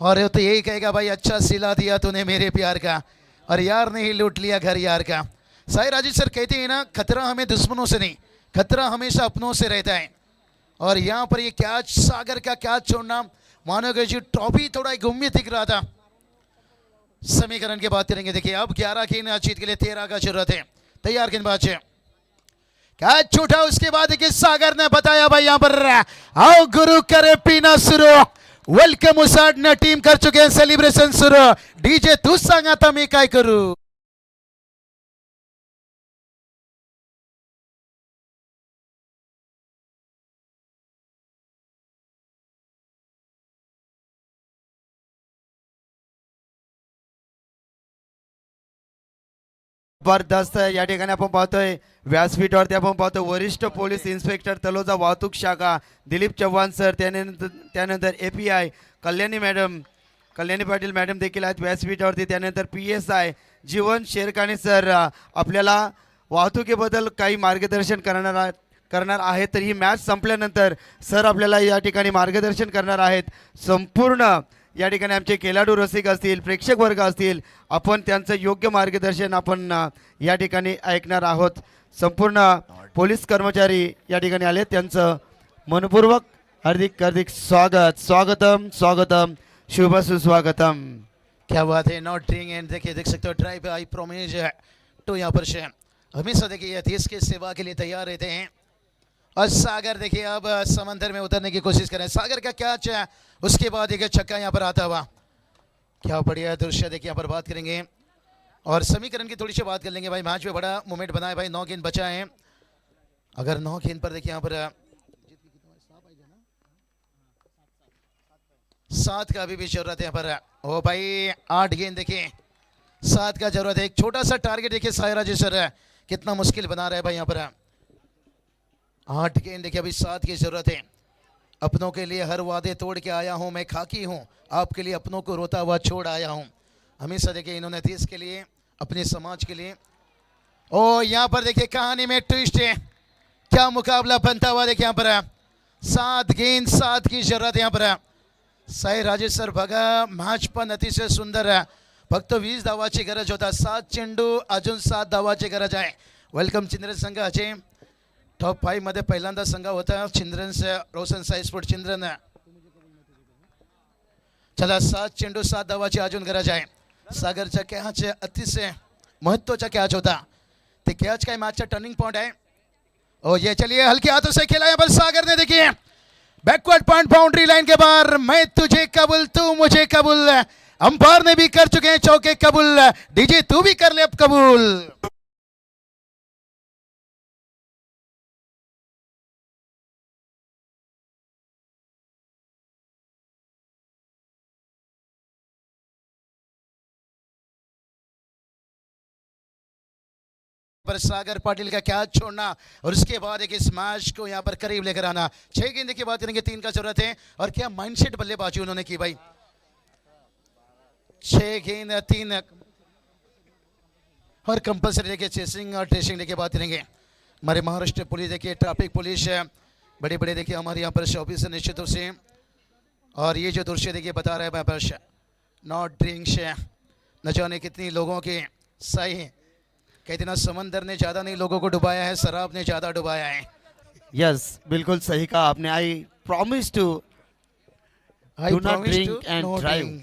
और ये तो यही कहेगा भाई अच्छा सिला दिया तूने मेरे प्यार का, और यार नहीं लूट लिया घर यार का। साई राजेश सर कहते हैं ना, खतरा हमें दुश्मनों से नहीं, खतरा हमेशा अपनों से रहता है। और यहाँ पर ये कैच, सागर का कैच छोड़ना, मानो कि जी ट्रॉफी थोड़ा गुम्य दिख रहा था। समीकरण की बात करेंगे, देखिए अब 11 की जीत के लिए 13 का जरूरत है। तैयार गेंदबाज है, कैच छूटा, उसके बाद देखिए सागर ने बताया भाई यहाँ पर आओ गुरु करे पीना शुरू। वेलकम उसाड न टीम कर चुके हैं सेलिब्रेशन शुरू। डीजे तू सांग आता मी काय करू। जबरदस्त या ठिकाणी आपण पाहतोय व्यासपीठावरती आपण पाहतो वरिष्ठ पोलीस इन्स्पेक्टर तलोजा वाहतूक शाखा दिलीप चव्हाण सर, त्यानंतर API कल्याणी पाटील मॅडम देखील आहेत व्यासपीठावरती। त्यानंतर PSI जीवन शेरकाणी सर आपल्याला वाहतुकीबद्दल काही मार्गदर्शन करणार आहेत। तर ही मॅच संपल्यानंतर सर आपल्याला या ठिकाणी मार्गदर्शन करणार आहेत। संपूर्ण या ठिकाणी आमचे खेळाडू रसिक असतील, प्रेक्षक वर्ग असतील, आपण त्यांचं योग्य मार्गदर्शन आपण या ठिकाणी ऐकणार आहोत। संपूर्ण पोलीस कर्मचारी या ठिकाणी आले, त्यांचं मनपूर्वक हार्दिक हार्दिक स्वागतम शुभ सुस्वागतम। क्या बात है, नॉट ड्रिंक एंड देखिए देख सकते हो ड्राइव आई प्रोमिस टू यहाँ पर से हमेशा देखिए देश की सेवा के लिए तैयार रहते हैं। और सागर देखिए अब समंदर में उतरने की कोशिश करें। सागर का कैच है, उसके बाद देखिए छक्का यहाँ पर आता हुआ, क्या बढ़िया दृश्य देखिए यहाँ पर बात करेंगे। और समीकरण की थोड़ी सी बात कर लेंगे भाई। मैच में बड़ा मोमेंट बना है भाई, 9 गेंद बचा है। अगर 9 गेंद पर देखिए यहाँ पर 7 का अभी भी जरूरत है यहाँ पर। ओ भाई 8 गेंद देखिए 7 का जरूरत है। एक छोटा सा टारगेट देखिए साई राजेश सर कितना मुश्किल बना रहा है भाई यहाँ पर। 8 गेंद देखिए अभी 7 की जरूरत है। अपनों के लिए हर वादे तोड़ के आया हूं, मैं खाकी हूं, आपके लिए अपनों को रोता हुआ छोड़ आया हूं। हमेशा देखिए इन्होंने देश के लिए, अपने समाज के लिए। ओ यहाँ पर देखिए कहानी में ट्विस्ट है, क्या मुकाबला बनता हुआ देखिए यहाँ पर। 7 गेंद 7 की जरूरत है यहाँ पर। साई राजेश सर बघा मॅच पण अतिशय सुंदर आहे, फक्त 20 धावाची गरज होता। 7 चेंडू अजून 7 धावाची गरज आहे। वेलकम चिंद्रन संघ अजय टॉप 5 मध्ये पहिल्यांदा संघ होता चिंद्रन से रोशन साई स्पोर्ट चिंद्रन। चला 7 चेंडू 7 धावाची अजून गरज आहे। सागरचा कॅच अतिशय महत्त्वाचा कॅच होता, ते कॅच काय मॅचचा टर्निंग पॉइंट आहे। ओ ये चलिए हल्के हाथों से खेला यहाँ पर सागर ने, देखिए बैकवर्ड पॉइंट बाउंड्री लाइन के बाहर। मैं तुझे कबूल तू मुझे कबूल, अंपायर ने भी कर चुके हैं चौके कबूल, डीजे तू भी कर ले अब कबूल। पर सागर पाटिल का कैच छोड़ना और उसके बाद एक इस मैच को यहां पर करीब लेकर आना। 6 गेंद की बात करेंगे, 3 का जरूरत है। और क्या माइंडसेट बल्लेबाजी उन्होंने की भाई। 6 गेंद 3 और कंपल्सरी देखिए चेसिंग और ट्रेसिंग देखिए बात करेंगे। हमारे महाराष्ट्र पुलिस देखिए ट्रैफिक पुलिस बड़े बड़े देखिए हमारे यहाँ पर ऑफिसर निश्चित रूप से। और ये जो दृश्य देखिए बता रहा है वहाँ पर नॉट ड्रिंक्स, न जाने कितनी लोगों के सही कहते ना, समंदर ने ज्यादा नहीं लोगों को डुबाया है, शराब ने ज्यादा डुबाया है। यस बिल्कुल सही कहा आपने। I promise to I Do not promise drink to and no drive. drink.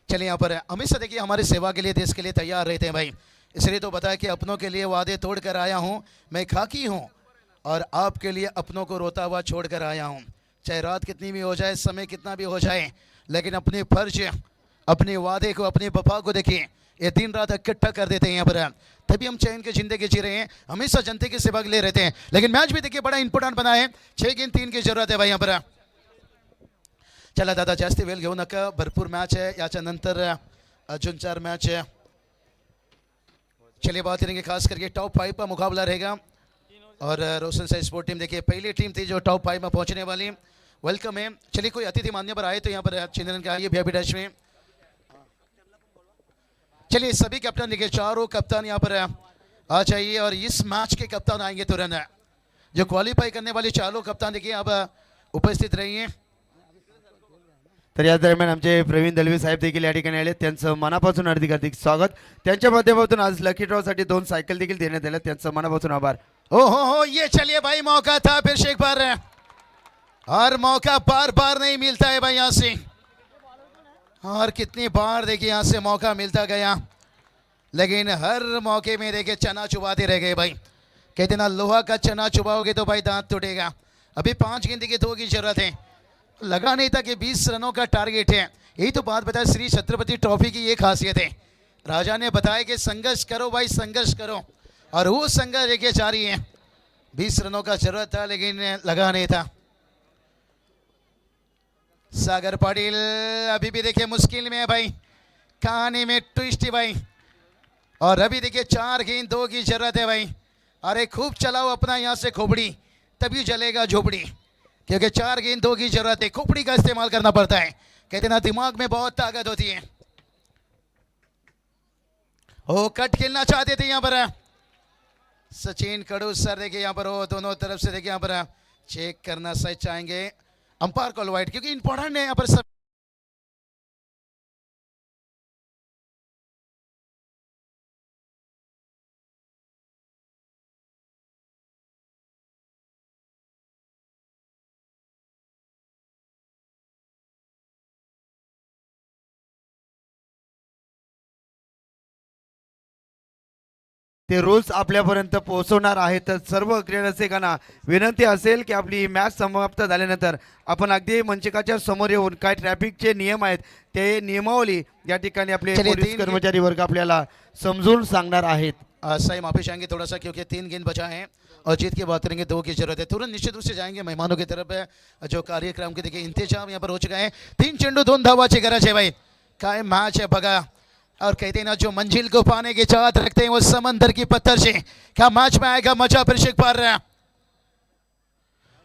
चलिए यहाँ पर हमेशा देखिए हमारी सेवा के लिए देश के लिए तैयार रहते हैं भाई। इसलिए तो बताया कि अपनों के लिए वादे तोड़ कर आया हूँ, मैं खाकी हूँ और आपके लिए अपनों को रोता हुआ छोड़ कर आया हूँ। चाहे रात कितनी भी हो जाए, समय कितना भी हो जाए, लेकिन अपने फर्ज, अपने वादे को, अपने वफा को देखिए, ये दिन रात इकट्ठा कर देते हैं यहाँ पर। तभी हम चैन की जिंदगी जी रहे हैं, हमेशा जनता की सेवा के लिए रहते हैं। लेकिन मैच भी देखिए बड़ा इंपॉर्टंट बना है, 6 गेंद 3 की जरूरत है भाई यहाँ पर। चला दादा जास्ती वेळ घेऊ नका, भरपूर मॅच आहे, याच्या नंतर अजून 4 मॅच है। चलिए बात करेंगे खास करके टॉप 5 का मुकाबला रहेगा। और रोशन साई स्पोर्ट टीम देखिए पहली टीम थी जो टॉप 5 में पहुंचने वाली, वेलकम है। चलिए कोई अतिथि मान्य पर आए तो यहाँ पर चिंतन के आइए वीआईपी डैश में। चलिए सभी कप्तान देखिए, चारों कप्तान यहाँ पर आ जाइए और इस मैच के कप्तान आएंगे तुरंत। जो क्वालिफाई करने वाले चारों कप्तान देखिए अब उपस्थित रहिए। तर या दरम्यान आमचे प्रवीण दलवी साहेब देखील या ठिकाणी आले, त्यांचं मनापासून हार्दिक स्वागत। त्यांच्या माध्यमातून आज लकी ड्रॉ साठी 2 सायकल देखील देण्यात आल्या, त्यांचं मनापासून आभार। हो ये चलिए भाई, मौका था फिर से एक बार, और मौका बार बार नहीं मिलता है भाई यहाँ से, और कितनी बार देखिए यहाँ से मौका मिलता गया, लेकिन हर मौके में देखिए चना चुबाते रह गए भाई। कहते ना लोहा का चना चुबाओगे तो भाई दांत टूटेगा। अभी 5 गेंद की 2 की जरूरत है, लगा नहीं था कि 20 रनों का टारगेट है। यही तो बात बताया श्री छत्रपति ट्रॉफी की ये खासियत है, राजा ने बताया कि संघर्ष करो भाई, संघर्ष करो, और वो संघर्ष देखिए जारी है। 20 रनों का जरूरत था लेकिन लगा नहीं था। सागर पाटिल अभी भी देखिए मुश्किल में है भाई, कहानी में ट्विस्ट है भाई, और अभी देखिए 4 गेंद 2 की जरूरत है भाई। अरे खूब चलाओ अपना यहाँ से खोपड़ी, तभी जलेगा झोपड़ी, क्योंकि 4 गेंद 2 की जरूरत है, खोपड़ी का इस्तेमाल करना पड़ता है। कहते ना दिमाग में बहुत ताकत होती है। ओ कट खेलना चाहते थे यहाँ पर सचिन कड़ू सर, देखिए यहाँ पर हो दोनों तरफ से देखिए यहाँ पर चेक करना सही चाहेंगे, अंपायर कॉल वाइड, क्योंकि इंपॉर्टेंट है यहाँ पर सब। ते रूल्स आपल्यापर्यंत पोहोचवणार आहेत, तर सर्व क्रीडारसिकांना विनंती असेल की आपली मॅच समाप्त झाल्यानंतर आपण अगदी मंचकाच्या समोर येऊन काय ट्रॅफिकचे नियम आहेत ते नियमावली या ठिकाणी आपले चलिए, पोलीस 3 कर्मचारी वर्ग आपल्याला समजून सांगणार आहेत। सही माफी चाहेंगे थोड़ा सा, क्योंकि 3 गेंद बचा है और जीत की बात करेंगे 2 की जरूरत है। तुरंत निश्चित रूप से जाएंगे मेहमानों की तरफ है। जो कार्यक्रम के देखिए इंतजाम यहाँ पर हो चुका है, 3 चेंडू 2 धावाची गरज है भाई, काय मैच है बघा। और कहते हैं ना जो मंजिल को पाने की चाहत रखते हैं वो समंदर की पत्थर से, क्या मैच में आएगा मजा फिर शेख पर।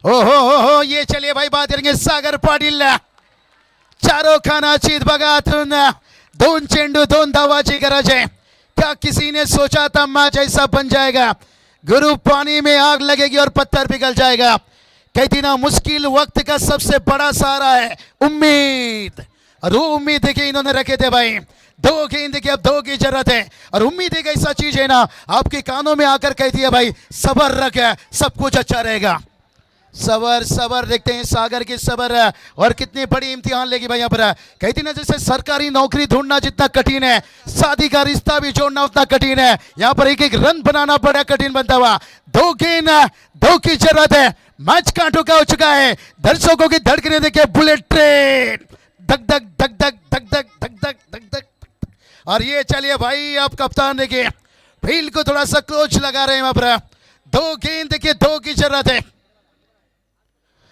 हो ये चलिए भाई बात करेंगे सागर पाटील, चारों खानाचीत बघा, 2 चेंडू 2 धावाची गरज है। क्या किसी ने सोचा था मैच ऐसा बन जाएगा? गुरु पानी में आग लगेगी और पत्थर पिघल जाएगा। कहती ना मुश्किल वक्त का सबसे बड़ा सहारा है उम्मीद, और वो उम्मीद देखिए इन्होंने रखे थे भाई। 2 गेंद देखिए अब 2 की जरूरत है, और उम्मीद एक ऐसा चीज है ना आपके कानों में आकर कहती है भाई सबर रख, सब कुछ अच्छा रहेगा। सबर सबर देखते हैं सागर की सबर, और कितनी बड़ी इम्तिहान लेगी भाई यहाँ पर। कहती ना जैसे सरकारी नौकरी ढूंढना जितना कठिन है, शादी का रिश्ता भी जोड़ना उतना कठिन है। यहाँ पर एक एक रन बनाना बड़ा कठिन बनता हुआ। 2 गेंद 2 की जरूरत है, मैच कांटों का हो चुका है। दर्शकों की धड़कने देखिए बुलेट ट्रेन, धक धक धक धक धक धक धक धक धक धक। और ये चलिए भाई अब कप्तान देखिए फील्ड को थोड़ा सा क्लोज लगा रहे हैं वहां पर। 2 गेंद देखिए 2 की जरूरत है,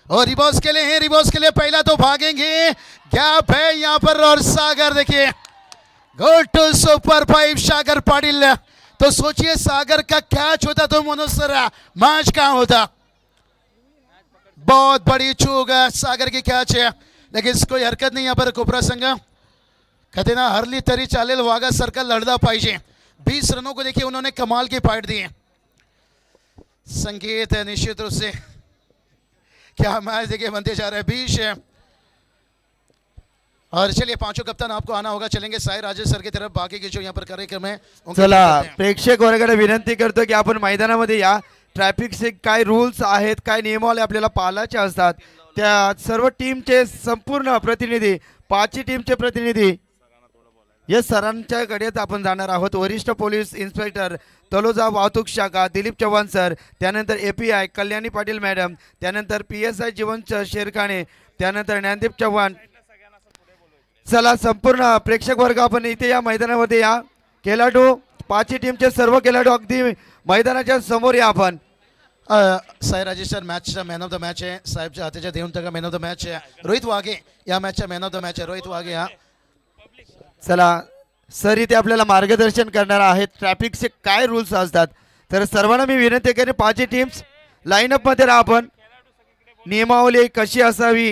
और रिवर्स के लिए है, रिवर्स के लिए पहला तो भागेंगे, गैप है यहाँ पर। और सागर देखिए गो टू सुपर 5 सागर पाटिल। तो सोचिए सागर का कैच होता तो मनोज सर मैच कहां होता। बहुत बड़ी चूक सागर की कैच है, लेकिन कोई हरकत नहीं यहाँ पर। कोपरा संघ कहते ना हरली तरी चालेल, वाघा सारखा लढला पाहिजे। 20 रनों को देखिए उन्होंने कमाल की फाइट दी है। संकेत है निश्चित रूप से क्या मैच देखिए बनते जा रहे हैं 20 है। और चलिए 5 कप्तान आपको आना होगा, चलेंगे साई राजेश सर की तरफ। बाकी के जो यहाँ पर कार्यक्रम है चला प्रेक्षक वर्गाकडे विनंती करतो की आपण मैदानामध्ये या, ट्रॅफिकचे काय रूल्स आहेत, काय नियमावली आपल्याला पाळायचे असतात, त्या सर्व टीमचे संपूर्ण प्रतिनिधी, 5 टीमचे प्रतिनिधी या सरांच्याकडेच आपण जाणार आहोत. वरिष्ठ पोलीस इन्स्पेक्टर तलोजा वाहतूक शाखा दिलीप चव्हाण सर, त्यानंतर API कल्याणी पाटील मॅडम, त्यानंतर PSI जीवन शेरखाणे, त्यानंतर ज्ञानदीप चव्हाण. चला संपूर्ण प्रेक्षक वर्ग आपण इथे या मैदानामध्ये या. खेळाडू पाचही टीमचे सर्व खेळाडू अगदी मैदानाच्या समोर या आपण. साई राजेश सर मॅचचा मॅन ऑफ द मॅच आहे. साहेबच्या हाताच्या देऊन टाका मॅन ऑफ द मॅच आहे. रोहित वाघे या मॅचचा मॅन ऑफ द मॅच आहे. रोहित वाघे हा. चला सर इथे आपल्याला मार्गदर्शन करणार आहेत. ट्रॅफिकचे काय रूल्स असतात तर सर्वांना मी विनंती करेन पाचही टीम्स लाईनअप मध्ये राहा. आपण नियमावली कशी असावी